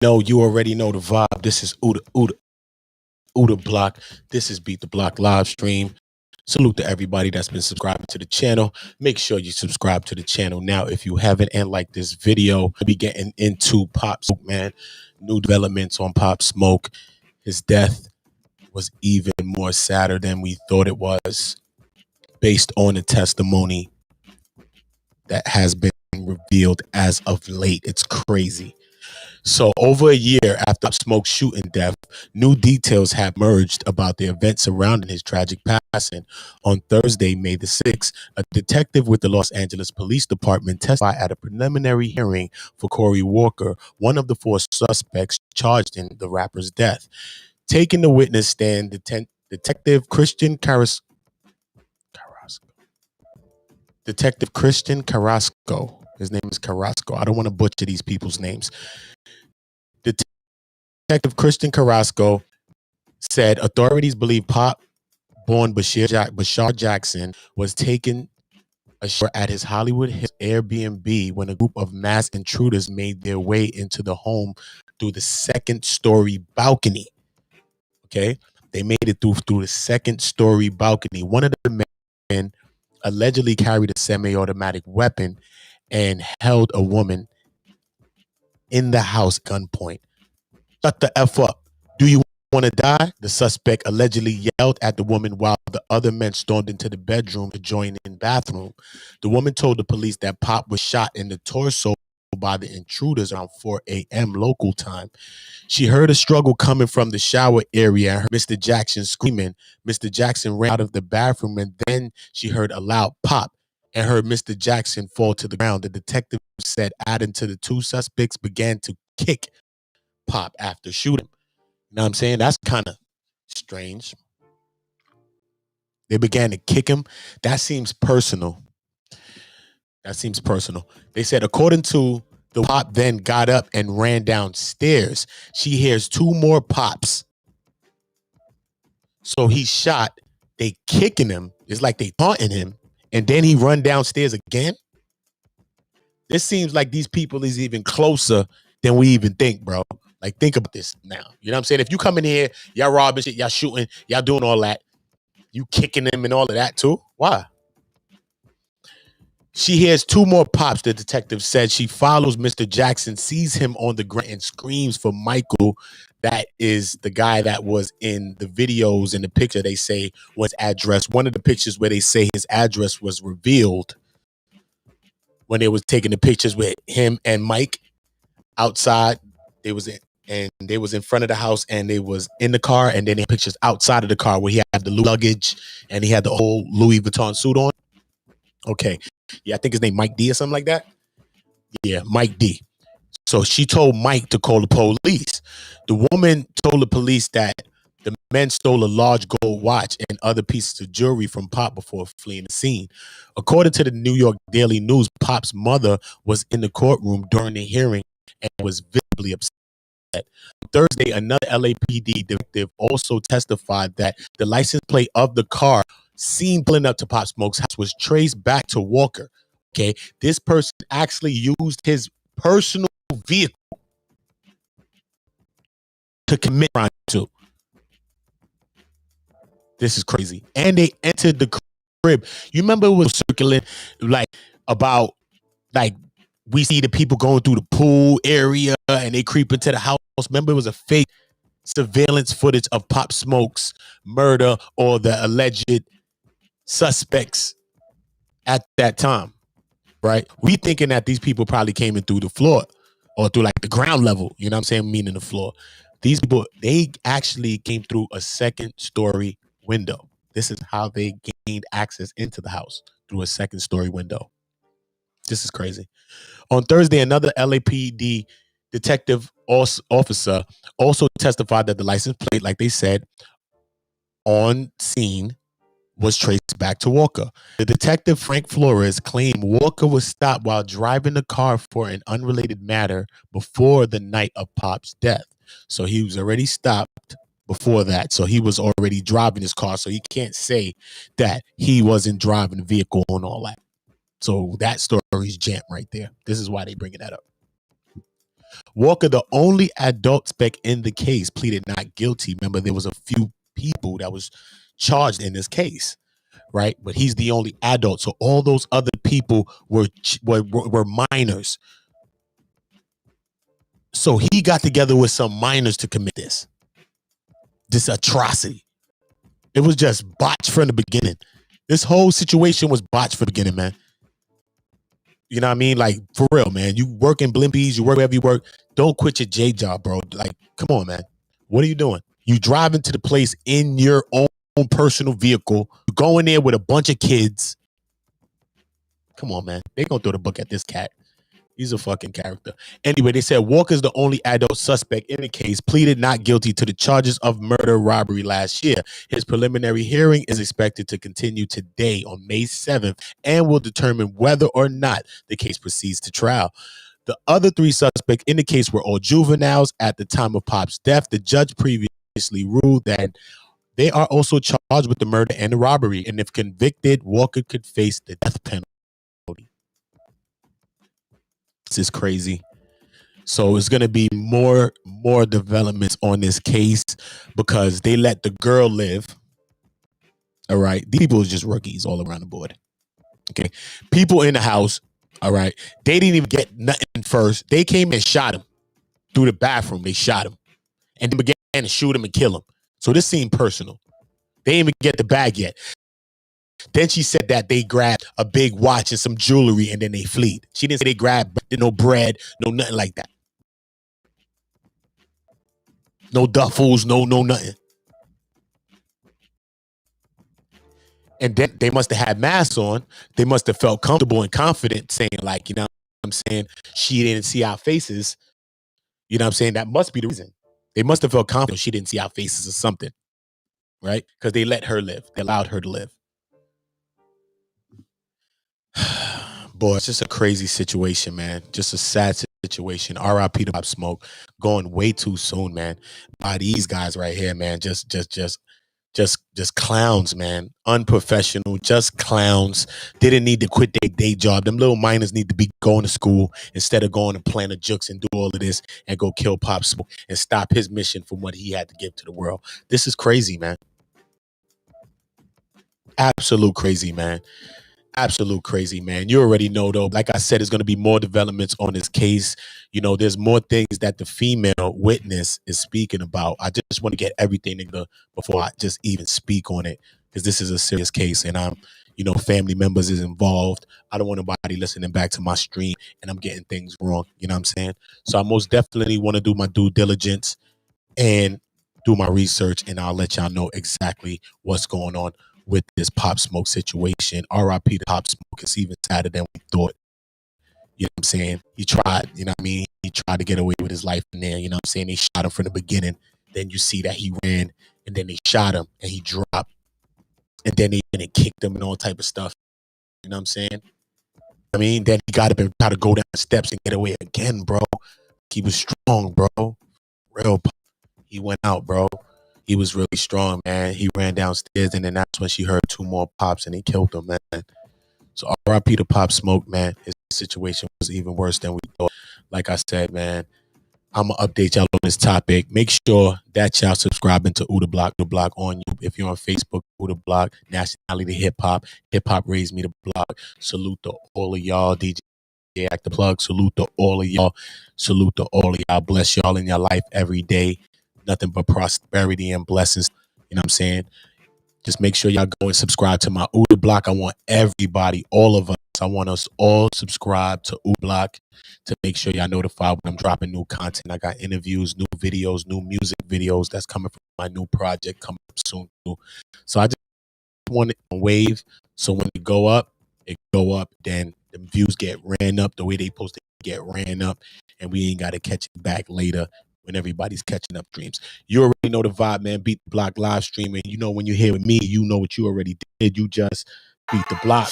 You already know the vibe. This is Uda Block. This is Beat the Block live stream. Salute to everybody that's been subscribing to the channel. Make sure you subscribe to the channel now if you haven't, and like this video. We'll be getting into Pop Smoke, man. New developments on Pop Smoke. His death was even more sadder than we thought it was, based on the testimony that has been revealed as of late. It's crazy. So over a year after Pop Smoke's shooting death, new details have emerged about the events surrounding his tragic passing. On Thursday, May the 6th, a detective with the Los Angeles Police Department testified at a preliminary hearing for Corey Walker, one of the four suspects charged in the rapper's death. Taking the witness stand, Detective Christian Carrasco. Detective Christian Carrasco. His name is Carrasco. I don't want to butcher these people's names. Detective Christian Carrasco said authorities believe Pop-born Bashar Jackson was taken ashore at his Hollywood Hills Airbnb when a group of masked intruders made their way into the home through the second-story balcony. Okay, they made it through the second-story balcony. One of the men allegedly carried a semi-automatic weapon and held a woman in the house gunpoint. Shut the F up. Do you want to die? The suspect allegedly yelled at the woman while the other men stormed into the bedroom to join in bathroom. The woman told the police that Pop was shot in the torso by the intruders around 4 a.m. local time. She heard a struggle coming from the shower area and heard Mr. Jackson screaming. Mr. Jackson ran out of the bathroom, and then she heard a loud pop and heard Mr. Jackson fall to the ground. The detective said, adding to the two suspects began to kick Pop after shooting. You know what I'm saying? That's kind of strange. They began to kick him. That seems personal. They said, according to the Pop then got up and ran downstairs. She hears two more pops. So he shot. They kicking him. It's like they taunting him. And then he run downstairs again. This seems like these people is even closer than we even think, bro. Like, think about this now. You know what I'm saying? If you come in here, y'all robbing shit, y'all shooting, y'all doing all that, you kicking them and all of that too? Why? She hears two more pops, the detective said. She follows Mr. Jackson, sees him on the ground, and screams for Michael. That is the guy that was in the videos and the picture they say was addressed. One of the pictures where they say his address was revealed when they was taking the pictures with him and Mike outside. They was in front of the house, and they was in the car, and then they had pictures outside of the car where he had the luggage and he had the whole Louis Vuitton suit on. Okay. Yeah, I think his name Mike D or something like that. Yeah, Mike D. So she told Mike to call the police. The woman told the police that the men stole a large gold watch and other pieces of jewelry from Pop before fleeing the scene. According to the New York Daily News, Pop's mother was in the courtroom during the hearing and was visibly upset. Thursday, another LAPD detective also testified that the license plate of the car seen pulling up to Pop Smoke's house was traced back to Walker. Okay, this person actually used his personal vehicle to commit crime to. This is crazy. And they entered the crib. You remember it was circling like about like we see the people going through the pool area and they creep into the house. Remember, it was a fake surveillance footage of Pop Smoke's murder or the alleged suspects at that time, right? We thinking that these people probably came in through the floor or through like the ground level, you know what I'm saying? Meaning the floor. These people, they actually came through a second story window. This is how they gained access into the house, through a second story window. This is crazy. On Thursday, another LAPD detective officer also testified that the license plate, like they said, on scene was traced back to Walker. The detective, Frank Flores, claimed Walker was stopped while driving the car for an unrelated matter before the night of Pop's death. So he was already stopped before that. So he was already driving his car. So he can't say that he wasn't driving the vehicle and all that. So that story's jammed right there. This is why they bringing that up. Walker, the only adult suspect in the case, pleaded not guilty. Remember, there was a few people that was charged in this case, right? But he's the only adult. So all those other people were minors. So he got together with some minors to commit this atrocity. It was just botched from the beginning. This whole situation was botched from the beginning, man. You know what I mean? Like, for real, man. You work in Blimpies, you work wherever you work. Don't quit your J job, bro. Like, come on, man. What are you doing? You driving to the place in your own personal vehicle. You go in there with a bunch of kids. Come on, man. They gonna throw the book at this cat. He's a fucking character. Anyway, they said Walker's the only adult suspect in the case, pleaded not guilty to the charges of murder robbery last year. His preliminary hearing is expected to continue today on May 7th and will determine whether or not the case proceeds to trial. The other three suspects in the case were all juveniles at the time of Pop's death. The judge previously ruled that they are also charged with the murder and the robbery, and if convicted, Walker could face the death penalty. This is crazy. So it's going to be more developments on this case because they let the girl live. All right. These people are just rookies all around the board. Okay. People in the house. All right. They didn't even get nothing first. They came and shot him through the bathroom. They shot him and then began to shoot him and kill him. So this seemed personal. They didn't even get the bag yet. Then she said that they grabbed a big watch and some jewelry and then they fled. She didn't say they grabbed no bread, no nothing like that. No duffels, no nothing. And then they must have had masks on. They must have felt comfortable and confident saying, like, you know what I'm saying? She didn't see our faces. You know what I'm saying? That must be the reason. They must have felt confident she didn't see our faces or something. Right? Because they let her live. They allowed her to live. Boy, it's just a crazy situation, man. Just a sad situation. R.I.P. to Pop Smoke, going way too soon, man. By these guys right here, man. Just clowns, man. Unprofessional, just clowns. Didn't need to quit their day job. Them little minors need to be going to school instead of going to plant a jukes and do all of this and go kill Pop Smoke and stop his mission from what he had to give to the world. This is crazy, man. Absolute crazy, man. Absolute crazy, man. You already know, though. Like I said, there's going to be more developments on this case. You know, there's more things that the female witness is speaking about. I just want to get everything before I just even speak on it, because this is a serious case, and family members is involved. I don't want nobody listening back to my stream and I'm getting things wrong. You know what I'm saying? So I most definitely want to do my due diligence and do my research, and I'll let y'all know exactly what's going on with this Pop Smoke situation. R.I.P. to Pop Smoke. It's even sadder than we thought. You know what I'm saying? He tried, you know what I mean? He tried to get away with his life in there. You know what I'm saying? They shot him from the beginning. Then you see that he ran, and then they shot him and he dropped. And then they kicked him and all type of stuff. You know what I'm saying? I mean, then he got up and tried to go down the steps and get away again, bro. He was strong, bro. Real. He went out, bro. He was really strong, man. He ran downstairs, and then that's when she heard two more pops, and he killed them, man. So R.I.P. to Pop Smoke, man. His situation was even worse than we thought. Like I said, man, I'm going to update y'all on this topic. Make sure that y'all subscribing to Uda Block on YouTube. If you're on Facebook, Uda Block, Nationality Hip Hop. Hip Hop raised me to block. Salute to all of y'all. DJ Act the Plug. Salute to all of y'all. Salute to all of y'all. Bless y'all in your life every day. Nothing but prosperity and blessings. You know what I'm saying? Just make sure y'all go and subscribe to my Uda Block. I want everybody, all of us, I want us all subscribe to Uda Block to make sure y'all notified when I'm dropping new content. I got interviews, new videos, new music videos that's coming from my new project coming up soon. So I just want it to wave. So when it go up, then the views get ran up the way they supposed to get ran up, and we ain't got to catch it back later when everybody's catching up streams. You already know the vibe, man. Beat the Block live streaming. You know, when you're here with me, you know what you already did. You just beat the block.